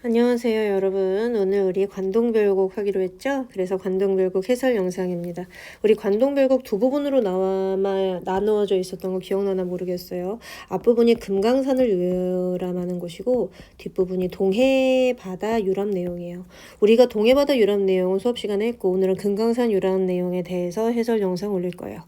안녕하세요 여러분. 오늘 우리 관동별곡 하기로 했죠? 그래서 관동별곡 해설 영상입니다. 우리 관동별곡 두 부분으로 나누어져 있었던 거 기억나나 모르겠어요. 앞부분이 금강산을 유람하는 곳이고 뒷부분이 동해바다 유람 내용이에요. 우리가 동해바다 유람 내용은 수업 시간에 했고 오늘은 금강산 유람 내용에 대해서 해설 영상 올릴 거예요.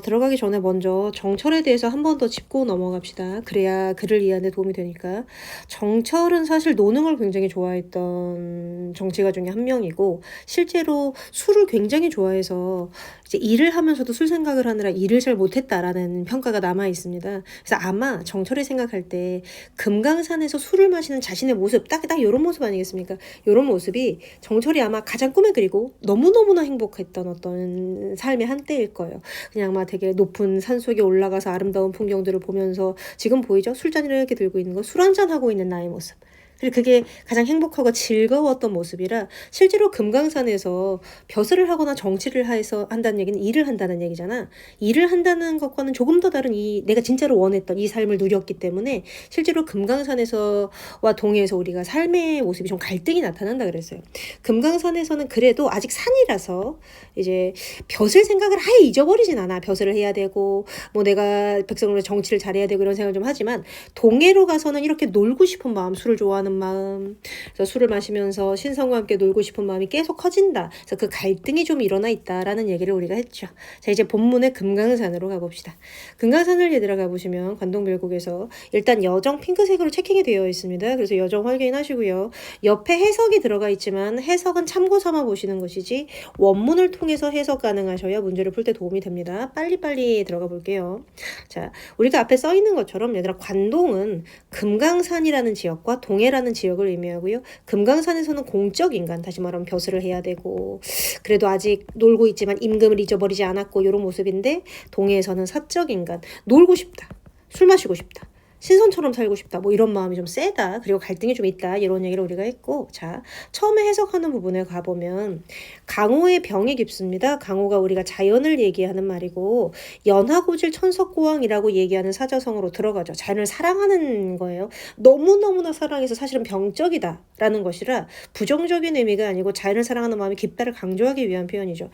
들어가기 전에 먼저 정철에 대해서 한 번 더 짚고 넘어갑시다. 그래야 글을 이해하는 데 도움이 되니까. 정철은 사실 노능을 굉장히 좋아했던 정치가 중에 한 명이고 실제로 술을 굉장히 좋아해서 이제 일을 하면서도 술 생각을 하느라 일을 잘 못했다라는 평가가 남아 있습니다. 그래서 아마 정철이 생각할 때 금강산에서 술을 마시는 자신의 모습 딱 이런 모습 아니겠습니까? 이런 모습이 정철이 아마 가장 꿈에 그리고 너무너무나 행복했던 어떤 삶의 한때일 거예요. 그냥 막 되게 높은 산속에 올라가서 아름다운 풍경들을 보면서 지금 보이죠? 술잔을 이렇게 들고 있는 거, 술 한잔 하고 있는 나의 모습. 그리고 그게 가장 행복하고 즐거웠던 모습이라 실제로 금강산에서 벼슬을 하거나 정치를 해서 한다는 얘기는 일을 한다는 얘기잖아. 일을 한다는 것과는 조금 더 다른 내가 진짜로 원했던 이 삶을 누렸기 때문에 실제로 금강산에서와 동해에서 우리가 삶의 모습이 좀 갈등이 나타난다 그랬어요. 금강산에서는 그래도 아직 산이라서 이제 벼슬 생각을 아예 잊어버리진 않아. 벼슬을 해야 되고 뭐 내가 백성으로 정치를 잘해야 되고 이런 생각을 좀 하지만 동해로 가서는 이렇게 놀고 싶은 마음, 술을 좋아하는 마음, 그래서 술을 마시면서 신성과 함께 놀고 싶은 마음이 계속 커진다. 그래서 그 갈등이 좀 일어나 있다라는 얘기를 우리가 했죠. 자, 이제 본문의 금강산으로 가봅시다. 금강산을 얘들아 가보시면 관동별곡에서 일단 여정 핑크색으로 체킹이 되어 있습니다. 그래서 여정 확인하시고요. 옆에 해석이 들어가 있지만 해석은 참고 삼아 보시는 것이지 원문을 통해서 해석 가능하셔야 문제를 풀 때 도움이 됩니다. 빨리빨리 들어가 볼게요. 자, 우리가 앞에 써 있는 것처럼 얘들아 관동은 금강산이라는 지역과 동해라는 지역을 의미하고요. 금강산에서는 공적 인간, 다시 말하면 벼슬을 해야 되고 그래도 아직 놀고 있지만 임금을 잊어버리지 않았고 이런 모습인데 동해에서는 사적 인간, 놀고 싶다, 술 마시고 싶다, 신선처럼 살고 싶다, 뭐 이런 마음이 좀 세다, 그리고 갈등이 좀 있다, 이런 얘기를 우리가 했고, 자, 처음에 해석하는 부분에 가보면 강호의 병이 깊습니다. 강호가 우리가 자연을 얘기하는 말이고 연하고질 천석고왕이라고 얘기하는 사자성어로 들어가죠. 자연을 사랑하는 거예요. 너무너무나 사랑해서 사실은 병적이다 라는 것이라 부정적인 의미가 아니고 자연을 사랑하는 마음이 깊다를 강조하기 위한 표현이죠.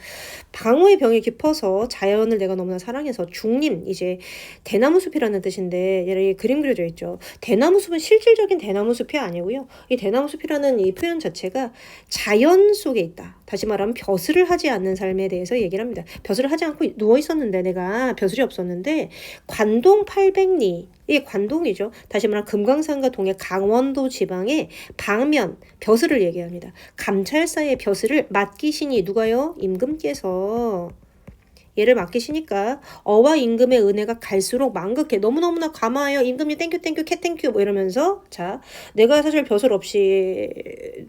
강호의 병이 깊어서 자연을 내가 너무나 사랑해서 중림, 이제 대나무 숲이라는 뜻인데 얘를 그림 그려져 있죠. 대나무 숲은 실질적인 대나무 숲이 아니고요. 이 대나무 숲이라는 이 표현 자체가 자연 속에 있다. 다시 말하면 벼슬을 하지 않는 삶에 대해서 얘기를 합니다. 벼슬을 하지 않고 누워 있었는데 내가 벼슬이 없었는데 관동 800리, 이게 관동이죠. 다시 말하면 금강산과 동해 강원도 지방의 방면 벼슬을 얘기합니다. 감찰사의 벼슬을 맡기시니 누가요? 임금께서. 얘를 맡기시니까 어와 임금의 은혜가 갈수록 만극해. 너무너무나 감사해요. 임금이 땡큐 땡큐 캣 땡큐 뭐 이러면서, 자, 내가 사실 벼슬 없이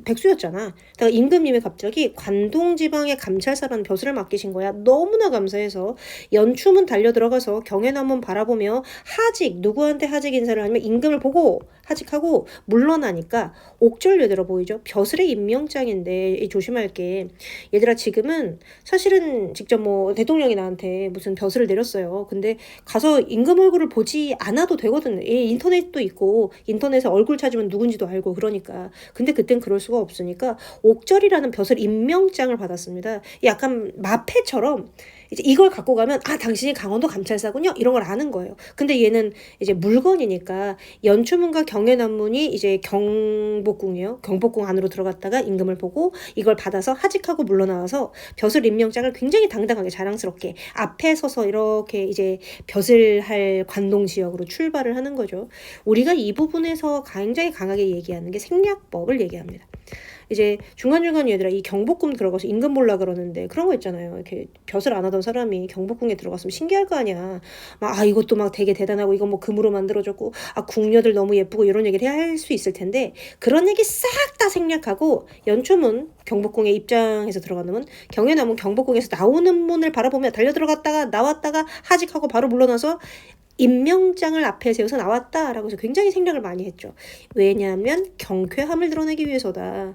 백수였잖아. 그러니까 임금님이 갑자기 관동지방의 감찰사라는 벼슬을 맡기신 거야. 너무나 감사해서 연춤은 달려 들어가서 경외나문 바라보며 하직, 누구한테 하직 인사를 하냐면 임금을 보고 하직하고 물러나니까 옥절 얘들아 보이죠? 벼슬의 임명장인데 조심할 게, 얘들아 지금은 사실은 직접 뭐 대통령이 나한테 무슨 벼슬을 내렸어요. 근데 가서 임금 얼굴을 보지 않아도 되거든. 인터넷도 있고 인터넷에 얼굴 찾으면 누군지도 알고 그러니까. 근데 그땐 그럴 수가 없으니까 옥절이라는 벼슬 임명장을 받았습니다. 약간 마패처럼 이제 이걸 갖고 가면 아 당신이 강원도 감찰사군요 이런 걸 아는 거예요. 근데 얘는 이제 물건이니까 연추문과 경외난문이 이제 경복궁이요. 경복궁 안으로 들어갔다가 임금을 보고 이걸 받아서 하직하고 물러나와서 벼슬 임명장을 굉장히 당당하게 자랑스럽게 앞에 서서 이렇게 이제 벼슬할 관동 지역으로 출발을 하는 거죠. 우리가 이 부분에서 굉장히 강하게 얘기하는 게 생략법을 얘기합니다. 이제 중간중간 얘들아 이 경복궁 들어가서 임금 볼라 그러는데 그런 거 있잖아요. 이렇게 벼슬 안 하던 사람이 경복궁에 들어갔으면 신기할 거 아니야. 막 이것도 막 되게 대단하고 이거 뭐 금으로 만들어졌고 궁녀들 너무 예쁘고 이런 얘기를 해야 할 수 있을 텐데 그런 얘기 싹 다 생략하고 연초문 경복궁에 입장해서 들어가는 문, 경외나문 경복궁에서 나오는 문을 바라보며 달려 들어갔다가 나왔다가 하직하고 바로 물러나서 임명장을 앞에 세워서 나왔다라고 해서 굉장히 생략을 많이 했죠. 왜냐하면 경쾌함을 드러내기 위해서다.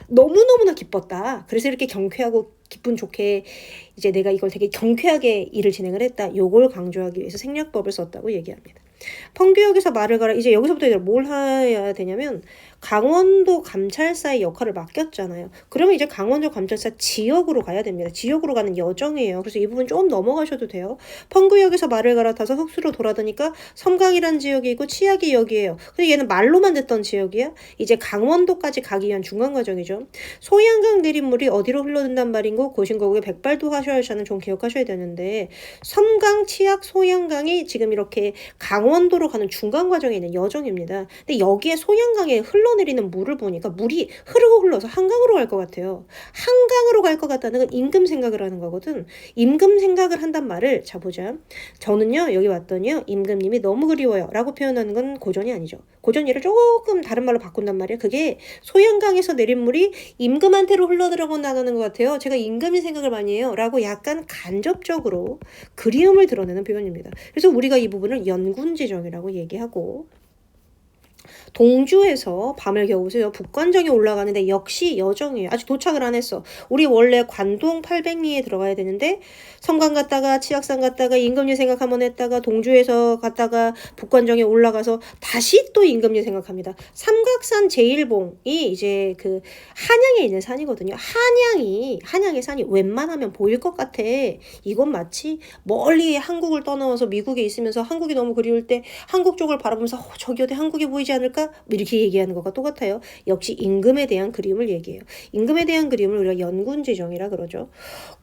너무너무나 기뻤다. 그래서 이렇게 경쾌하고 기분 좋게 이제 내가 이걸 되게 경쾌하게 일을 진행을 했다. 요걸 강조하기 위해서 생략법을 썼다고 얘기합니다. 펑규역에서 말을 걸어. 이제 여기서부터 이제 뭘 해야 되냐면 강원도 감찰사의 역할을 맡겼잖아요. 그러면 이제 강원도 감찰사 지역으로 가야 됩니다. 지역으로 가는 여정이에요. 그래서 이 부분 좀 넘어가셔도 돼요. 펑구역에서 말을 갈아타서 흑수로 돌아다니까 섬강이란 지역이 있고 치악이 여기에요. 근데 얘는 말로만 듣던 지역이야. 이제 강원도까지 가기 위한 중간 과정이죠. 소양강 내린물이 어디로 흘러든단 말인고 고신거국에 백발도 하셔야 하는 좀 기억하셔야 되는데 섬강, 치악, 소양강이 지금 이렇게 강원도로 가는 중간 과정에 있는 여정입니다. 근데 여기에 소양강에 흘러내리는 물을 보니까 물이 흐르고 흘러서 한강으로 갈 것 같아요. 한강으로 갈 것 같다는 건 임금 생각을 하는 거거든. 임금 생각을 한단 말을 자 보자. 저는요 여기 왔더니요 임금님이 너무 그리워요 라고 표현하는 건 고전이 아니죠. 고전이를 조금 다른 말로 바꾼단 말이에요. 그게 소양강에서 내린 물이 임금한테로 흘러들어가 나가는 것 같아요. 제가 임금이 생각을 많이 해요 라고 약간 간접적으로 그리움을 드러내는 표현입니다. 그래서 우리가 이 부분을 연군지정이라고 얘기하고, 동주에서 밤을 겨우세요. 북관정에 올라가는데 역시 여정이에요. 아직 도착을 안 했어. 우리 원래 관동 800리에 들어가야 되는데 섬강 갔다가 치악산 갔다가 임금님 생각 한번 했다가 동주에서 갔다가 북관정에 올라가서 다시 또 임금님 생각합니다. 삼각산 제1봉이 이제 그 한양에 있는 산이거든요. 한양의 산이 웬만하면 보일 것 같아. 이건 마치 멀리 한국을 떠나와서 미국에 있으면서 한국이 너무 그리울 때 한국 쪽을 바라보면서 저기 어디 한국이 보이지 않을까? 이렇게 얘기하는 것과 똑같아요. 역시 임금에 대한 그림을 얘기해요. 임금에 대한 그림을 우리가 연군지정이라 그러죠.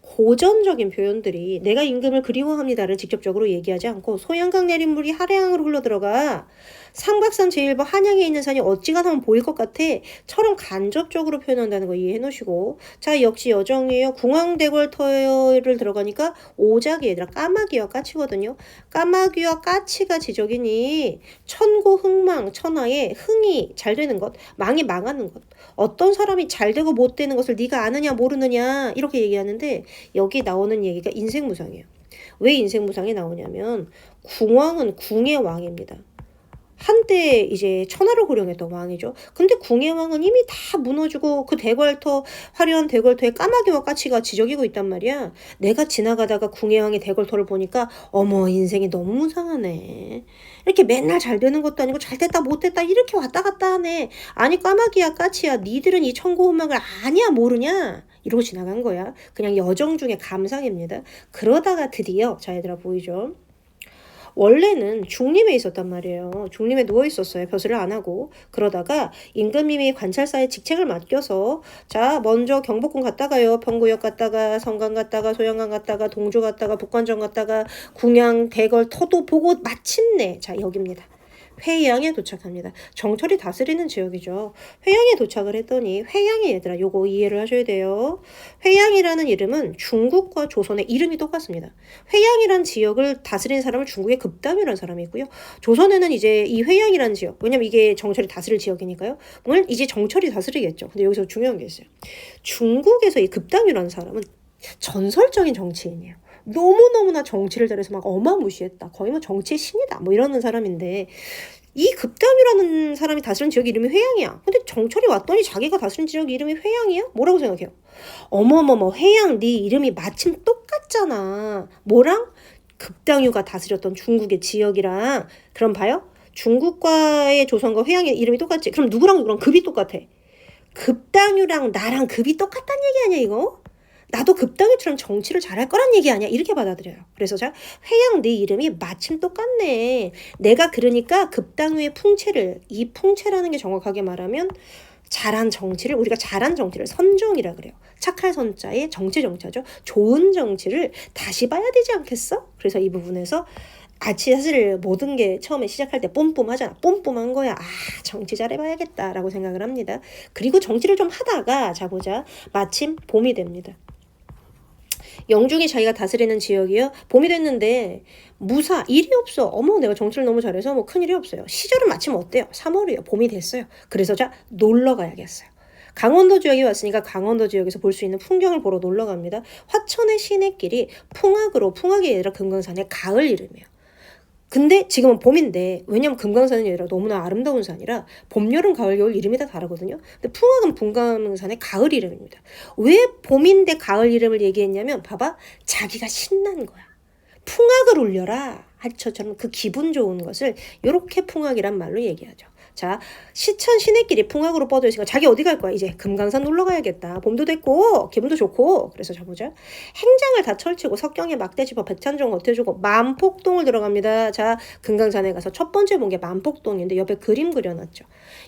고전적인 표현들이 내가 임금을 그리워합니다를 직접적으로 얘기하지 않고 소양강 내린 물이 한양으로 흘러들어가 삼각산 제1번 한양에 있는 산이 어찌가나 보일 것 같아 처럼 간접적으로 표현한다는 거 이해해 놓으시고, 자 역시 여정이에요. 궁황대궐터를 들어가니까 오작이 얘들아 까마귀와 까치거든요. 까마귀와 까치가 지적이니 천고 흥망, 천하에 흥이 잘 되는 것, 망이 망하는 것, 어떤 사람이 잘 되고 못 되는 것을 네가 아느냐 모르느냐 이렇게 얘기하는데 여기 나오는 얘기가 인생무상이에요. 왜 인생무상이 나오냐면 궁왕은 궁의 왕입니다. 한때 이제 천하를 호령했던 왕이죠. 근데 궁의 왕은 이미 다 무너지고 그 대궐터, 화려한 대궐터에 까마귀와 까치가 지저귀고 있단 말이야. 내가 지나가다가 궁의 왕의 대궐터를 보니까 어머 인생이 너무 무상하네. 이렇게 맨날 잘 되는 것도 아니고 잘 됐다 못 됐다 이렇게 왔다 갔다 하네. 아니 까마귀야 까치야 니들은 이 천고혼망을 아냐 모르냐? 이러고 지나간 거야. 그냥 여정 중에 감상입니다. 그러다가 드디어 자 얘들아 보이죠? 원래는 중림에 있었단 말이에요. 중림에 누워 있었어요. 벼슬을 안 하고. 그러다가 임금님이 관찰사에 직책을 맡겨서 자 먼저 경복궁 갔다가요. 평구역 갔다가 성강 갔다가 소양강 갔다가 동조 갔다가 북관정 갔다가 궁양 대궐 터도 보고 마침내 자 여기입니다. 회양에 도착합니다. 정철이 다스리는 지역이죠. 회양에 도착을 했더니 회양이 얘들아 요거 이해를 하셔야 돼요. 회양이라는 이름은 중국과 조선의 이름이 똑같습니다. 회양이란 지역을 다스리는 사람을 중국의 급담이라는 사람이 있고요. 조선에는 이제 이 회양이라는 지역, 왜냐면 이게 정철이 다스릴 지역이니까요. 오늘 이제 정철이 다스리겠죠. 근데 여기서 중요한 게 있어요. 중국에서 이 급담이라는 사람은 전설적인 정치인이에요. 너무너무나 정치를 잘해서 막 어마무시했다. 거의 뭐 정치의 신이다. 뭐 이러는 사람인데 이 급담이라는 사람이 다스린 지역 이름이 회양이야. 근데 정철이 왔더니 자기가 다스린 지역 이름이 회양이야? 뭐라고 생각해요? 어머머머 회양 네 이름이 마침 똑같잖아. 뭐랑? 급당유가 다스렸던 중국의 지역이랑. 그럼 봐요. 중국과의 조선과 회양의 이름이 똑같지. 그럼 누구랑 급이 똑같아. 급당유랑 나랑 급이 똑같다는 얘기 아니야 이거? 나도 급당유처럼 정치를 잘할 거란 얘기 아니야. 이렇게 받아들여요. 그래서 자 회양 네 이름이 마침 똑같네. 내가 그러니까 급당유의 풍채를, 이 풍채라는 게 정확하게 말하면 잘한 정치를, 우리가 잘한 정치를 선정이라 그래요. 착할 선자에 정치 정자죠. 좋은 정치를 다시 봐야 되지 않겠어? 그래서 이 부분에서 사실 모든 게 처음에 시작할 때 뽐뽐하잖아. 뽐뽐한 거야. 정치 잘해봐야겠다 라고 생각을 합니다. 그리고 정치를 좀 하다가 자 보자. 마침 봄이 됩니다. 영중이 자기가 다스리는 지역이요. 봄이 됐는데 무사 일이 없어. 어머 내가 정치를 너무 잘해서 뭐 큰일이 없어요. 시절은 마침 어때요? 3월이요. 봄이 됐어요. 그래서 자 놀러 가야겠어요. 강원도 지역에 왔으니까 강원도 지역에서 볼 수 있는 풍경을 보러 놀러 갑니다. 화천의 시내길이 풍악으로, 풍악이 아니라 금강산의 가을 이름이에요. 근데 지금은 봄인데 왜냐면 금강산은 아니라 너무나 아름다운 산이라 봄, 여름, 가을, 겨울 이름이 다 다르거든요. 근데 풍악은 금강산의 가을 이름입니다. 왜 봄인데 가을 이름을 얘기했냐면 봐봐. 자기가 신난 거야. 풍악을 울려라. 하처처럼 그 기분 좋은 것을 이렇게 풍악이란 말로 얘기하죠. 자, 시천 시내길이 풍악으로 뻗어 있으니까 자기 어디 갈 거야? 이제 금강산 놀러 가야겠다. 봄도 됐고 기분도 좋고. 그래서 자 보자. 행장을 다 철치고 석경에 막대 집어 백찬종 겉해주고 만폭동을 들어갑니다. 자, 금강산에 가서 첫 번째 본 게 만폭동인데 옆에 그림 그려놨죠.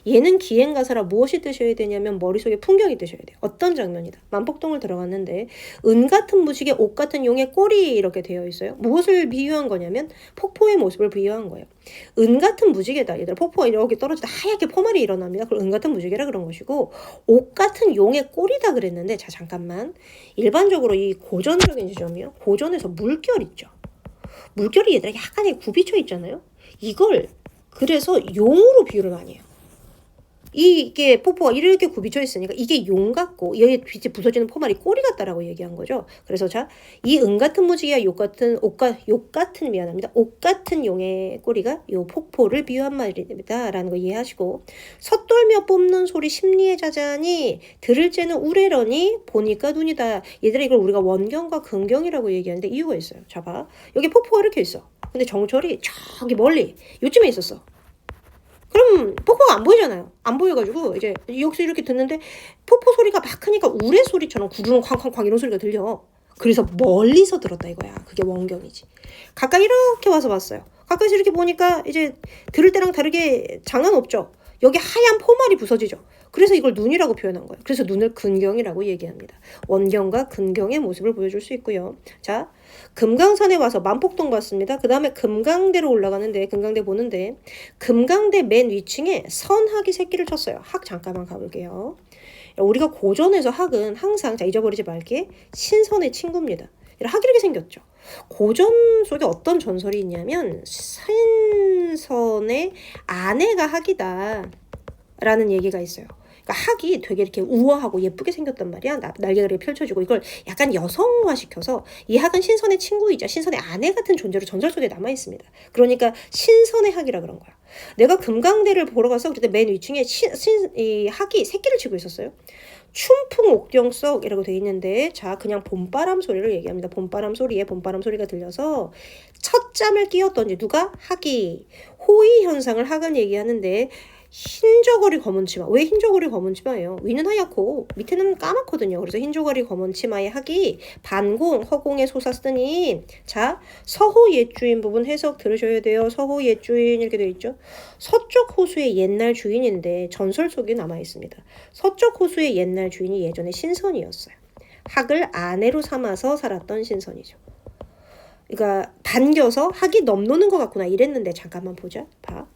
얘는 기행가사라 무엇이 뜨셔야 되냐면 머릿속에 풍경이 뜨셔야 돼요. 어떤 장면이다. 만폭동을 들어갔는데 은 같은 무식에 옷 같은 용의 꼴이 이렇게 되어 있어요. 무엇을 비유한 거냐면 폭포의 모습을 비유한 거예요. 은 같은 무지개다. 얘들아, 폭포가 이렇게 떨어지다 하얗게 포말이 일어납니다. 그걸 은 같은 무지개라 그런 것이고, 옷 같은 용의 꼴이다 그랬는데, 자 잠깐만, 일반적으로 이 고전적인 지점이요. 고전에서 물결 있죠. 물결이 얘들아 약간의 굽이쳐 있잖아요. 이걸 그래서 용으로 비유를 많이 해요. 이게 폭포가 이렇게 굽이쳐 있으니까 이게 용 같고 여기에 빛이 부서지는 포말이 꼬리 같다라고 얘기한 거죠. 그래서 자, 이 은 같은 무지개와 욕 같은 용의 꼬리가 요 폭포를 비유한 말입니다라는 거 이해하시고, 섣돌며 뽑는 소리 심리에 자자니 들을 째는 우레러니 보니까 눈이다. 얘들아, 이걸 우리가 원경과 근경이라고 얘기하는데 이유가 있어요. 자 봐, 여기 폭포가 이렇게 있어. 근데 정철이 저기 멀리 요쯤에 있었어. 그럼 폭포가 안 보이잖아요. 안 보여가지고 이제 여기서 이렇게 듣는데 폭포 소리가 막 크니까 우레 소리처럼 구르릉 쾅쾅쾅 이런 소리가 들려. 그래서 멀리서 들었다 이거야. 그게 원경이지. 가까이 이렇게 와서 봤어요. 가까이서 이렇게 보니까 이제 들을 때랑 다르게 장난 없죠. 여기 하얀 포말이 부서지죠. 그래서 이걸 눈이라고 표현한 거예요. 그래서 눈을 근경이라고 얘기합니다. 원경과 근경의 모습을 보여줄 수 있고요. 자, 금강산에 와서 만폭동 봤습니다. 그 다음에 금강대로 올라가는데, 금강대 보는데 금강대 맨 위층에 선학이 새끼를 쳤어요. 학 잠깐만 가볼게요. 우리가 고전에서 학은 항상, 자 잊어버리지 말게, 신선의 친구입니다. 학이 이렇게 생겼죠. 고전 속에 어떤 전설이 있냐면 신선의 아내가 학이다 라는 얘기가 있어요. 그러니까 학이 되게 이렇게 우아하고 예쁘게 생겼단 말이야. 날개가 이렇게 펼쳐지고 이걸 약간 여성화시켜서 이 학은 신선의 친구이자 신선의 아내 같은 존재로 전설 속에 남아있습니다. 그러니까 신선의 학이라 그런 거야. 내가 금강대를 보러 가서 그때 맨 위층에 이 학이 새끼를 치고 있었어요. 춘풍옥경석이라고 돼 있는데, 자 그냥 봄바람 소리를 얘기합니다. 봄바람 소리에 봄바람 소리가 들려서 첫 잠을 끼었던지 누가? 학이. 호의 현상을 학은 얘기하는데, 흰저고리 검은 치마. 왜 흰저고리 검은 치마예요? 위는 하얗고 밑에는 까맣거든요. 그래서 흰저고리 검은 치마의 학이 반공, 허공에 솟았으니, 자 서호 옛주인 부분 해석 들으셔야 돼요. 서호 옛주인 이렇게 되어 있죠. 서쪽 호수의 옛날 주인인데 전설 속에 남아 있습니다. 서쪽 호수의 옛날 주인이 예전에 신선이었어요. 학을 아내로 삼아서 살았던 신선이죠. 그러니까 반겨서 학이 넘노는 것 같구나 이랬는데, 잠깐만 보자. 봐.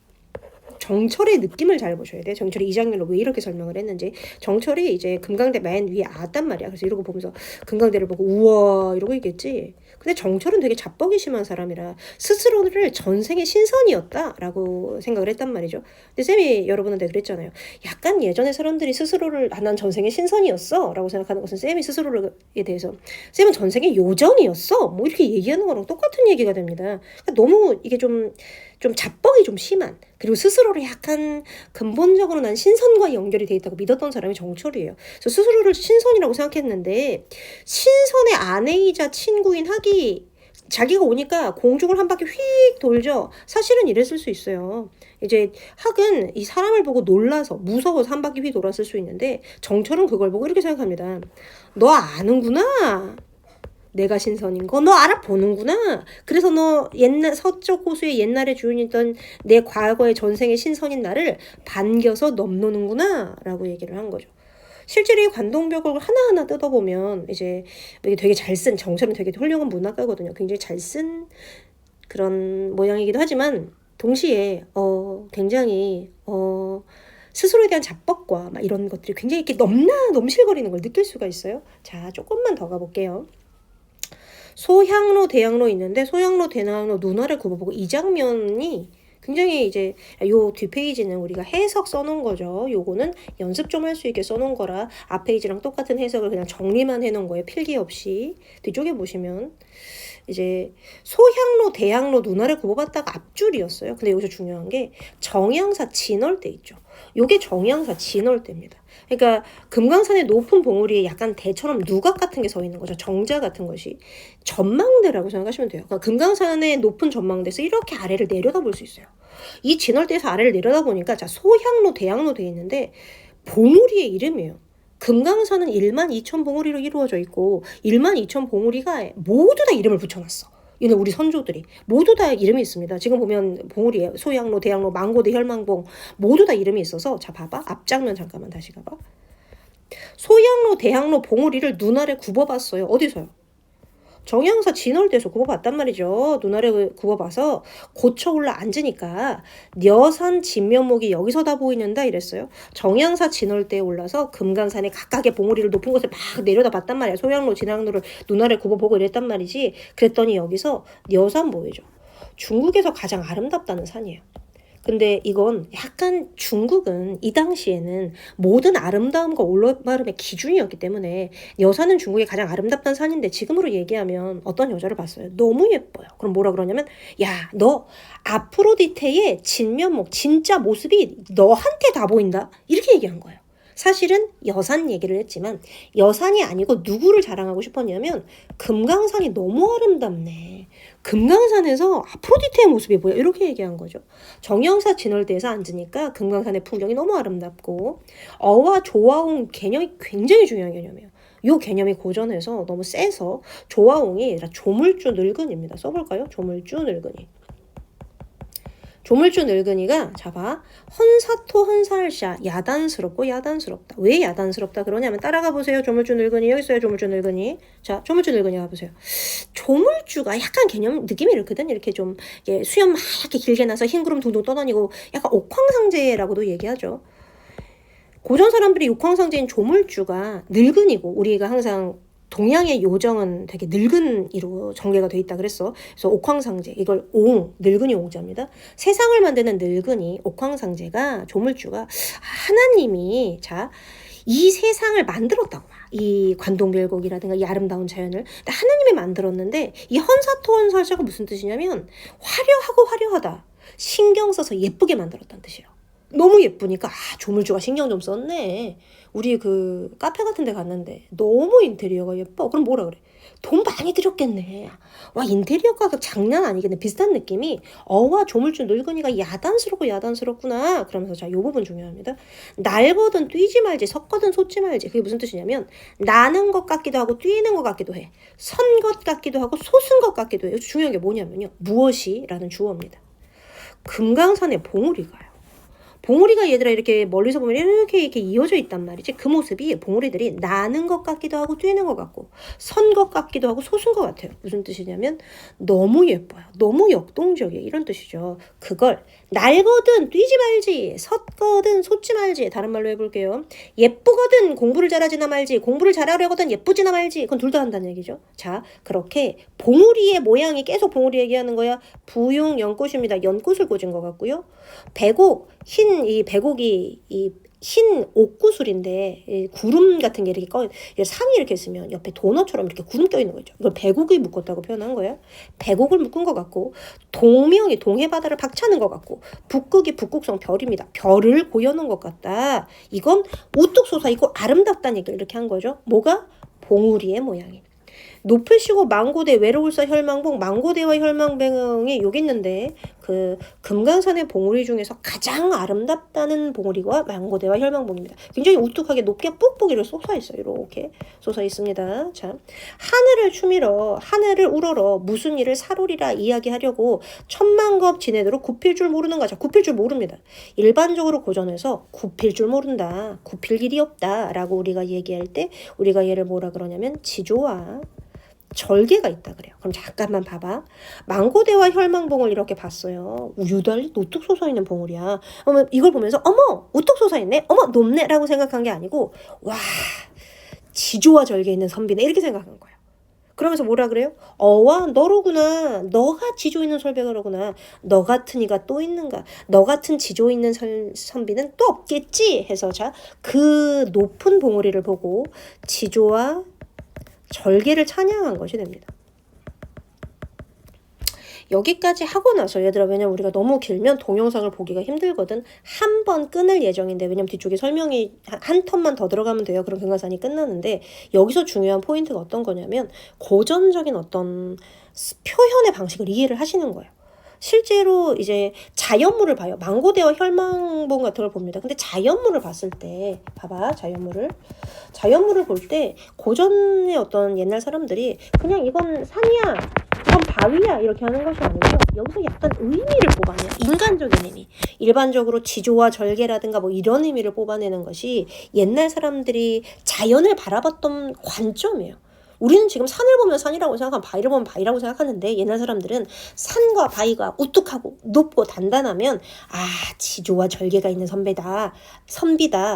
정철의 느낌을 잘 보셔야 돼요. 정철이 이 장면으로 왜 이렇게 설명을 했는지. 정철이 이제 금강대 맨 위에 왔단 말이야. 그래서 이러고 보면서 금강대를 보고 우와 이러고 있겠지. 근데 정철은 되게 자뻑이 심한 사람이라 스스로를 전생의 신선이었다라고 생각을 했단 말이죠. 근데 쌤이 여러분한테 그랬잖아요. 약간 예전에 사람들이 스스로를 난 전생의 신선이었어 라고 생각하는 것은 쌤이 스스로에 대해서 쌤은 전생의 요정이었어 뭐 이렇게 얘기하는 거랑 똑같은 얘기가 됩니다. 그러니까 너무 이게 좀 자뻑이 좀 심한, 그리고 스스로를 약간 근본적으로 난 신선과 연결이 돼 있다고 믿었던 사람이 정철이에요. 그래서 스스로를 신선이라고 생각했는데 신선의 아내이자 친구인 학이 자기가 오니까 공중을 한 바퀴 휙 돌죠. 사실은 이랬을 수 있어요. 이제 학은 이 사람을 보고 놀라서 무서워서 한 바퀴 휙 돌았을 수 있는데 정철은 그걸 보고 이렇게 생각합니다. 너 아는구나. 내가 신선인 거 너 알아보는구나. 그래서 너 옛날 서쪽 호수의 옛날에 주인이던 내 과거의 전생의 신선인 나를 반겨서 넘노는구나 라고 얘기를 한 거죠. 실제로 이 관동벽을 하나하나 뜯어보면 이제 이게 되게 잘 쓴, 정철은 되게 훌륭한 문학가거든요. 굉장히 잘 쓴 그런 모양이기도 하지만 동시에 굉장히 스스로에 대한 자뻑과 막 이런 것들이 굉장히 이렇게 넘실거리는 걸 느낄 수가 있어요. 자, 조금만 더 가볼게요. 소향로, 대향로 있는데 소향로, 대향로 눈알을 굽어보고 이 장면이 굉장히 이제 요 뒷페이지는 우리가 해석 써놓은 거죠. 요거는 연습 좀 할 수 있게 써놓은 거라 앞 페이지랑 똑같은 해석을 그냥 정리만 해놓은 거예요. 필기 없이. 뒤쪽에 보시면 이제 소향로, 대향로 눈알을 굽어봤다가 앞줄이었어요. 근데 여기서 중요한 게 정향사 진월 때 있죠. 요게 정양사 진월 때입니다. 그러니까 금강산의 높은 봉우리에 약간 대처럼 누각 같은 게 서 있는 거죠. 정자 같은 것이. 전망대라고 생각하시면 돼요. 그러니까 금강산의 높은 전망대에서 이렇게 아래를 내려다볼 수 있어요. 이 진월대에서 아래를 내려다보니까 자 소향로, 대향로 돼 있는데 봉우리의 이름이에요. 금강산은 12,000 봉우리로 이루어져 있고 12,000 봉우리가 모두 다 이름을 붙여놨어. 이는 우리 선조들이 모두 다 이름이 있습니다. 지금 보면 봉우리에 소양로, 대양로, 망고대, 혈망봉 모두 다 이름이 있어서 자 봐봐. 앞장면 잠깐만 다시 가봐. 소양로, 대양로, 봉우리를 눈 아래 굽어봤어요. 어디서요? 정양사 진월대에서 굽어봤단 말이죠. 눈 아래 굽어봐서 고쳐 올라 앉으니까 녀산 진면목이 여기서 다 보이는다 이랬어요. 정양사 진월대에 올라서 금강산의 각각의 봉우리를 높은 곳에 막 내려다 봤단 말이야. 소양로, 진양로를 눈 아래 굽어보고 이랬단 말이지. 그랬더니 여기서 녀산 보이죠. 중국에서 가장 아름답다는 산이에요. 근데 이건 약간 중국은 이 당시에는 모든 아름다움과 올바름의 기준이었기 때문에 여산은 중국의 가장 아름답다는 산인데 지금으로 얘기하면 어떤 여자를 봤어요. 너무 예뻐요. 그럼 뭐라 그러냐면 야, 너 아프로디테의 진면목 진짜 모습이 너한테 다 보인다. 이렇게 얘기한 거예요. 사실은 여산 얘기를 했지만 여산이 아니고 누구를 자랑하고 싶었냐면 금강산이 너무 아름답네. 금강산에서 아프로디테의 모습이 보여. 이렇게 얘기한 거죠. 정양사 진월대에서 앉으니까 금강산의 풍경이 너무 아름답고 어와 조화옹 개념이 굉장히 중요한 개념이에요. 이 개념이 고전에서 너무 세서 조화옹이 조물주 늙은입니다. 써볼까요? 조물주 늙은이. 조물주 늙은이가 자봐 헌사토 헌살샤 야단스럽고 야단스럽다. 왜 야단스럽다 그러냐면 따라가 보세요. 조물주 늙은이 여기 있어요. 조물주 늙은이. 자 조물주 늙은이 가보세요. 조물주가 약간 개념 느낌이 이렇거든. 이렇게 좀 수염 막 이렇게 길게 나서 흰구름 둥둥 떠다니고 약간 옥황상제라고도 얘기하죠. 고전 사람들이 옥황상제인 조물주가 늙은이고 우리가 항상 동양의 요정은 되게 늙은이로 전개가 돼 있다 그랬어. 그래서 옥황상제 이걸 옹 늙은이 옹자입니다. 세상을 만드는 늙은이 옥황상제가 조물주가 하나님이 자 이 세상을 만들었다고 이 관동별곡이라든가 이 아름다운 자연을 하나님이 만들었는데 이 헌사토 헌살샤가 무슨 뜻이냐면 화려하고 화려하다 신경 써서 예쁘게 만들었다는 뜻이에요. 너무 예쁘니까 조물주가 신경 좀 썼네. 우리 그 카페 같은 데 갔는데 너무 인테리어가 예뻐. 그럼 뭐라 그래? 돈 많이 들였겠네. 와 인테리어 가격 장난 아니겠네. 비슷한 느낌이 어와 조물주 늙은이가 야단스럽구나. 그러면서 자 요 부분 중요합니다. 날거든 뛰지 말지 섰거든 솟지 말지. 그게 무슨 뜻이냐면 나는 것 같기도 하고 뛰는 것 같기도 해. 선 것 같기도 하고 솟은 것 같기도 해. 중요한 게 뭐냐면요. 무엇이라는 주어입니다. 금강산의 봉우리가요. 봉우리가 얘들아 이렇게 멀리서 보면 이렇게 이어져 있단 말이지. 그 모습이 봉우리들이 나는 것 같기도 하고 뛰는 것 같고 선 것 같기도 하고 솟은 것 같아요. 무슨 뜻이냐면 너무 예뻐요. 너무 역동적이에요. 이런 뜻이죠. 그걸 날거든 뛰지 말지 섰거든 솟지 말지. 다른 말로 해볼게요. 예쁘거든 공부를 잘하지나 말지 공부를 잘하려거든 예쁘지나 말지. 그건 둘 다 한다는 얘기죠. 자 그렇게 봉우리의 모양이 계속 봉우리 얘기하는 거야. 부용 연꽃입니다. 연꽃을 꽂은 것 같고요. 백옥 이 백옥이 이 흰 옥구슬인데 이 구름 같은 게 이렇게 상이 이렇게 있으면 옆에 도너처럼 이렇게 구름 껴 있는 거죠. 이걸 백옥이 묶었다고 표현한 거예요. 백옥을 묶은 것 같고 동명이 동해바다를 박차는 것 같고 북극이 북극성 별입니다. 별을 보여놓은 것 같다. 이건 우뚝 솟아있고 아름답다는 얘기를 이렇게 한 거죠. 뭐가? 봉우리의 모양이. 높으시고 망고대 외로울사 혈망봉 망고대와 혈망봉이 여기 있는데 그 금강산의 봉우리 중에서 가장 아름답다는 봉우리가 망고대와 혈망봉입니다. 굉장히 우뚝하게 높게 뿍뿍 이렇게 솟아있어요. 이렇게 솟아있습니다. 자, 하늘을 추미러 하늘을 우러러 무슨 일을 사로리라 이야기하려고 천만겁 지내도록 굽힐 줄 모르는가. 자, 굽힐 줄 모릅니다. 일반적으로 고전에서 굽힐 줄 모른다. 굽힐 길이 없다 라고 우리가 얘기할 때 우리가 얘를 뭐라 그러냐면 지조와 절개가 있다 그래요. 그럼 잠깐만 봐봐. 망고대와 혈망봉을 이렇게 봤어요. 유달리 우뚝 솟아있는 봉우리야. 그러면 이걸 보면서 어머 우뚝 솟아있네. 어머 높네 라고 생각한 게 아니고 와 지조와 절개 있는 선비네 이렇게 생각한 거예요. 그러면서 뭐라 그래요? 어와 너로구나. 너가 지조 있는 설배가로구나. 너 같은 이가 또 있는가. 너 같은 지조 있는 선비는 또 없겠지 해서 자 그 높은 봉우리를 보고 지조와 절개를 찬양한 것이 됩니다. 여기까지 하고 나서 얘들아, 왜냐면 우리가 너무 길면 동영상을 보기가 힘들거든. 한 번 끊을 예정인데, 왜냐면 뒤쪽에 설명이 한 턴만 더 들어가면 돼요. 그럼 금강산이 끝나는데, 여기서 중요한 포인트가 어떤 거냐면 고전적인 어떤 표현의 방식을 이해를 하시는 거예요. 실제로 이제 자연물을 봐요. 망고대와 혈망봉 같은 걸 봅니다. 근데 자연물을 봤을 때, 봐봐, 자연물을 볼 때 고전의 어떤 옛날 사람들이 그냥 이건 산이야, 이건 바위야 이렇게 하는 것이 아니고 여기서 약간 의미를 뽑아내요. 인간적인 의미. 일반적으로 지조와 절개라든가 뭐 이런 의미를 뽑아내는 것이 옛날 사람들이 자연을 바라봤던 관점이에요. 우리는 지금 산을 보면 산이라고 생각하고 바위를 보면 바위라고 생각하는데, 옛날 사람들은 산과 바위가 우뚝하고 높고 단단하면 지조와 절개가 있는 선비다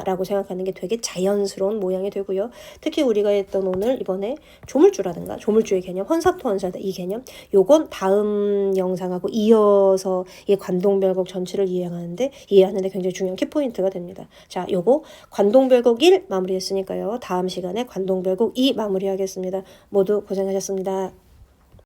라고 생각하는 게 되게 자연스러운 모양이 되고요. 특히 우리가 했던 오늘 이번에 조물주라든가 조물주의 개념, 헌사토헌사다 이 개념, 요건 다음 영상하고 이어서 이 관동별곡 전체를 이해하는데 굉장히 중요한 키포인트가 됩니다. 자, 요거 관동별곡 1 마무리했으니까요. 다음 시간에 관동별곡 2 마무리하겠습니다. 모두 고생하셨습니다.